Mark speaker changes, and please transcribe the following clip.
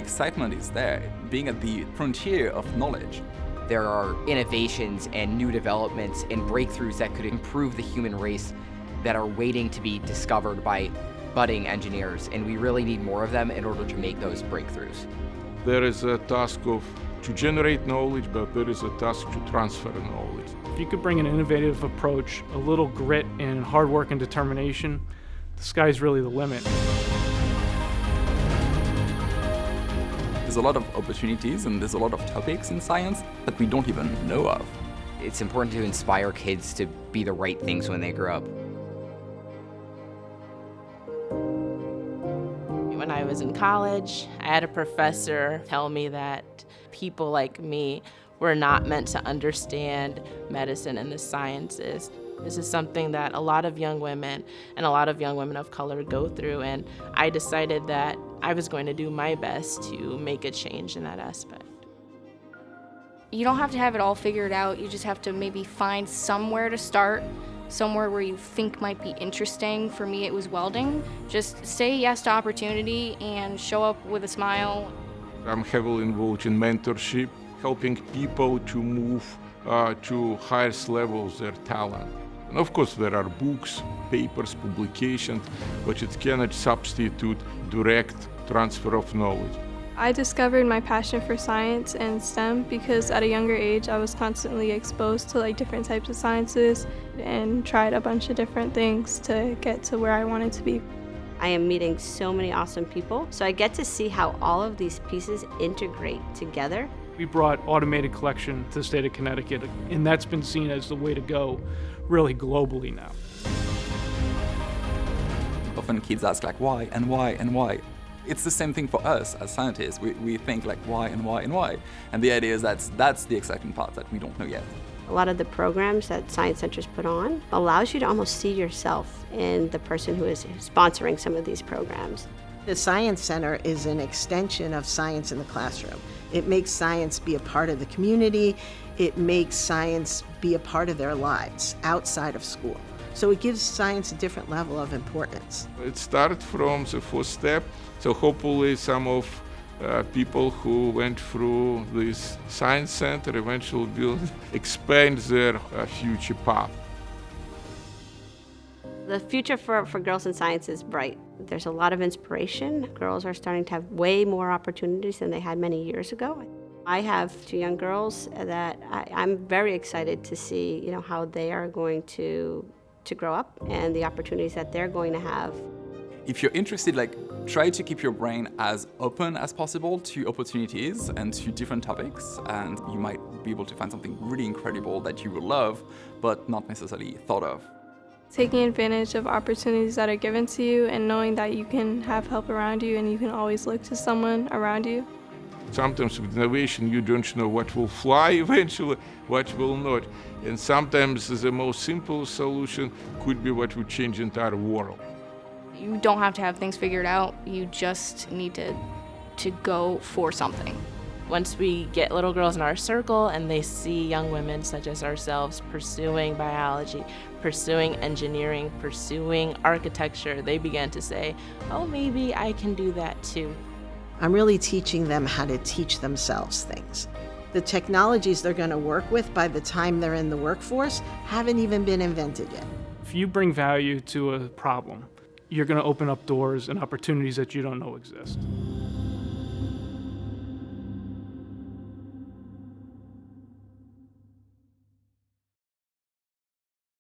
Speaker 1: excitement is there, being at the frontier of knowledge.
Speaker 2: There are innovations and new developments and breakthroughs that could improve the human race that are waiting to be discovered by budding engineers, and we really need more of them in order to make those breakthroughs.
Speaker 3: There is a task to generate knowledge, but there is a task to transfer knowledge.
Speaker 4: If you could bring an innovative approach, a little grit and hard work and determination, the sky's really the limit.
Speaker 1: There's a lot of opportunities and there's a lot of topics in science that we don't even know of.
Speaker 2: It's important to inspire kids to be the right things when they grow up.
Speaker 5: When I was in college, I had a professor tell me that people like me were not meant to understand medicine and the sciences. This is something that a lot of young women and a lot of young women of color go through, and I decided that I was going to do my best to make a change in that aspect.
Speaker 6: You don't have to have it all figured out. You just have to maybe find somewhere to start, somewhere where you think might be interesting. For me, it was welding. Just say yes to opportunity and show up with a smile.
Speaker 3: I'm heavily involved in mentorship, helping people to move to highest levels of their talent. And of course, there are books, papers, publications, but it cannot substitute direct transfer of knowledge.
Speaker 7: I discovered my passion for science and STEM because at a younger age I was constantly exposed to different types of sciences and tried a bunch of different things to get to where I wanted to be.
Speaker 8: I am meeting so many awesome people, so I get to see how all of these pieces integrate together.
Speaker 4: We brought automated collection to the state of Connecticut, and that's been seen as the way to go really globally now.
Speaker 1: Often kids ask why and why and why. It's the same thing for us as scientists. We think why and why and why. And the idea is that's the exciting part that we don't know yet.
Speaker 8: A lot of the programs that science centers put on allows you to almost see yourself in the person who is sponsoring some of these programs.
Speaker 9: The Science Center is an extension of science in the classroom. It makes science be a part of the community. It makes science be a part of their lives outside of school. So it gives science a different level of importance.
Speaker 3: It started from the first step, so hopefully some of people who went through this science center eventually will expand their future path.
Speaker 8: The future for girls in science is bright. There's a lot of inspiration. Girls are starting to have way more opportunities than they had many years ago. I have two young girls that I'm very excited to see, how they are going to grow up and the opportunities that they're going to have.
Speaker 1: If you're interested, try to keep your brain as open as possible to opportunities and to different topics, and you might be able to find something really incredible that you will love, but not necessarily thought of.
Speaker 7: Taking advantage of opportunities that are given to you and knowing that you can have help around you and you can always look to someone around you.
Speaker 3: Sometimes with innovation you don't know what will fly eventually, what will not. And sometimes the most simple solution could be what would change the entire world.
Speaker 6: You don't have to have things figured out. You just need to go for something.
Speaker 5: Once we get little girls in our circle and they see young women such as ourselves pursuing biology, pursuing engineering, pursuing architecture, they begin to say, oh, maybe I can do that too.
Speaker 9: I'm really teaching them how to teach themselves things. The technologies they're going to work with by the time they're in the workforce haven't even been invented yet.
Speaker 4: If you bring value to a problem, you're going to open up doors and opportunities that you don't know exist.